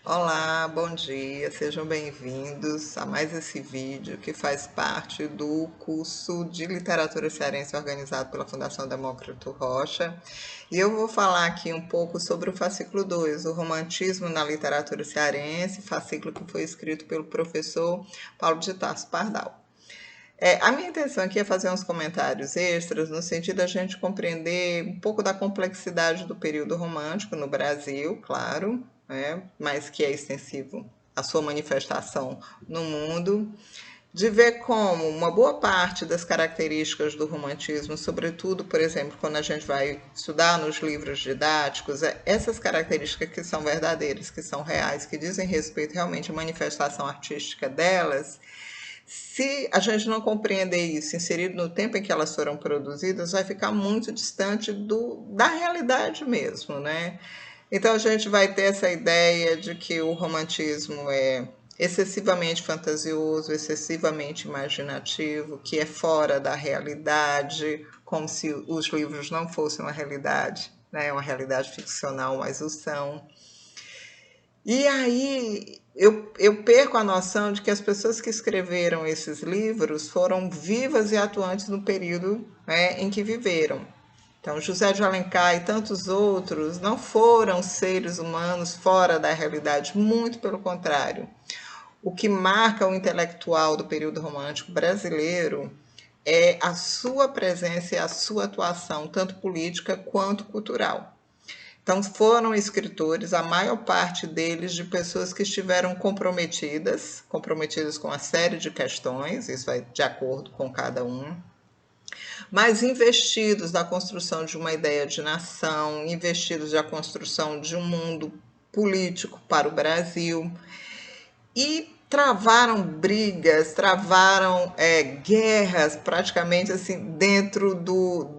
Olá, bom dia, sejam bem-vindos a mais esse vídeo que faz parte do curso de Literatura Cearense organizado pela Fundação Demócrito Rocha. E eu vou falar aqui um pouco sobre o fascículo 2, o romantismo na literatura cearense, fascículo que foi escrito pelo professor Paulo de Tarso Pardal. A minha intenção aqui é fazer uns comentários extras no sentido da gente compreender um pouco da complexidade do período romântico no Brasil, claro, né, mas que é extensivo à sua manifestação no mundo, de ver como uma boa parte das características do romantismo, sobretudo, por exemplo, quando a gente vai estudar nos livros didáticos, essas características que são verdadeiras, que são reais, que dizem respeito realmente à manifestação artística delas, se a gente não compreender isso inserido no tempo em que elas foram produzidas, vai ficar muito distante da realidade mesmo, né? Então a gente vai ter essa ideia de que o romantismo é excessivamente fantasioso, excessivamente imaginativo, que é fora da realidade, como se os livros não fossem uma realidade, né? Uma realidade ficcional, mas o são. E aí eu perco a noção de que as pessoas que escreveram esses livros foram vivas e atuantes no período, né, em que viveram. Então, José de Alencar e tantos outros não foram seres humanos fora da realidade, muito pelo contrário. O que marca o intelectual do período romântico brasileiro é a sua presença e a sua atuação, tanto política quanto cultural. Então, foram escritores, a maior parte deles, de pessoas que estiveram comprometidas com uma série de questões, isso vai de acordo com cada um, mas investidos na construção de uma ideia de nação, investidos na construção de um mundo político para o Brasil, e travaram brigas, travaram guerras praticamente assim dentro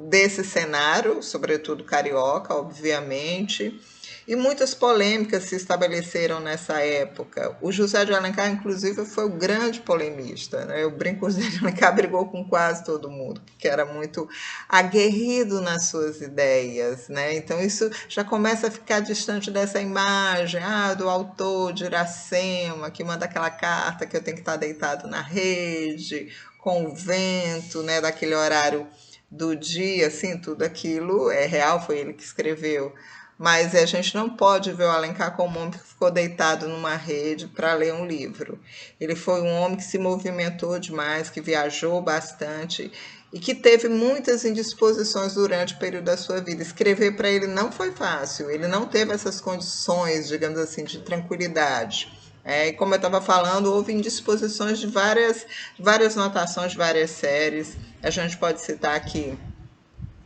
desse cenário, sobretudo carioca, obviamente, e muitas polêmicas se estabeleceram nessa época. O José de Alencar, inclusive, foi o grande polemista, né? Eu brinco, o José de Alencar brigou com quase todo mundo, porque era muito aguerrido nas suas ideias, né? Então isso já começa a ficar distante dessa imagem do autor de Iracema, que manda aquela carta que eu tenho que estar deitado na rede, com o vento, né? Daquele horário do dia, assim, tudo aquilo é real, foi ele que escreveu. Mas a gente não pode ver o Alencar como um homem que ficou deitado numa rede para ler um livro. Ele foi um homem que se movimentou demais, que viajou bastante e que teve muitas indisposições durante o período da sua vida. Escrever para ele não foi fácil, ele não teve essas condições, digamos assim, de tranquilidade. E como eu estava falando, houve indisposições de várias notações de várias séries. A gente pode citar aqui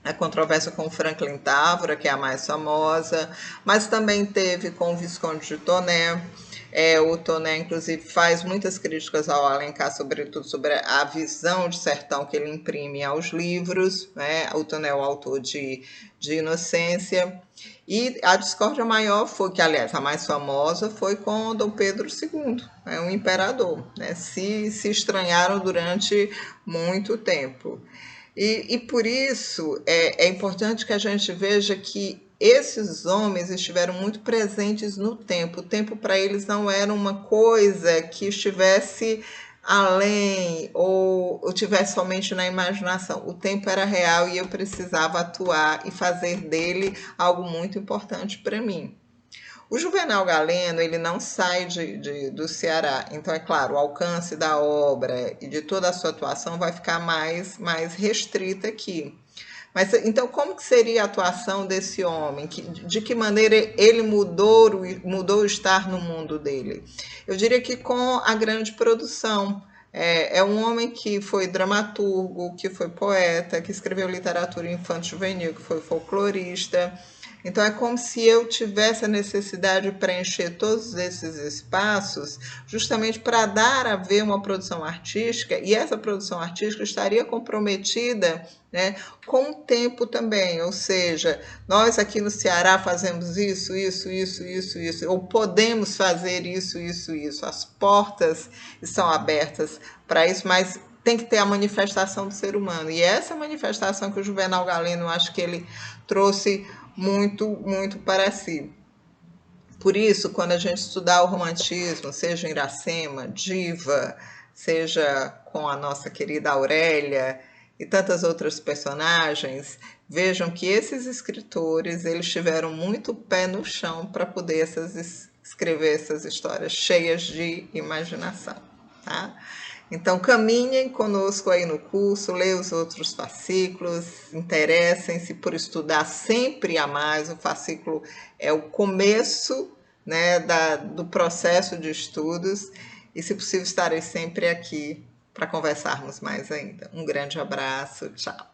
a controvérsia com Franklin Távora, que é a mais famosa, mas também teve com o Visconde de Toné. O Toné, inclusive, faz muitas críticas ao Alencar, sobretudo sobre a visão de sertão que ele imprime aos livros. Né? O Toné é o autor de Inocência. E a discórdia maior foi, que aliás a mais famosa, foi com Dom Pedro II, né, o imperador. Né? Se estranharam durante muito tempo. E por isso é importante que a gente veja que esses homens estiveram muito presentes no tempo. O tempo para eles não era uma coisa que estivesse além ou tivesse somente na imaginação. O tempo era real e eu precisava atuar e fazer dele algo muito importante para mim. O Juvenal Galeno ele não sai do Ceará, então é claro, o alcance da obra e de toda a sua atuação vai ficar mais restrita aqui. Mas então como que seria a atuação desse homem? De que maneira ele mudou o estar no mundo dele? Eu diria que com a grande produção. É um homem que foi dramaturgo, que foi poeta, que escreveu literatura infanto-juvenil, que foi folclorista. Então é como se eu tivesse a necessidade de preencher todos esses espaços justamente para dar a ver uma produção artística, e essa produção artística estaria comprometida, né, com o tempo também, ou seja, nós aqui no Ceará fazemos isso, ou podemos fazer isso, as portas estão abertas para isso, mas tem que ter a manifestação do ser humano, e essa manifestação que o Juvenal Galeno, acho que ele trouxe muito para si. Por isso, quando a gente estudar o romantismo, seja Iracema, Diva, seja com a nossa querida Aurélia e tantas outras personagens, vejam que esses escritores, eles tiveram muito pé no chão para poder escrever essas histórias cheias de imaginação, tá? Então, caminhem conosco aí no curso, leiam os outros fascículos, interessem-se por estudar sempre a mais. O fascículo é o começo, né, do processo de estudos e, se possível, estarei sempre aqui para conversarmos mais ainda. Um grande abraço, tchau!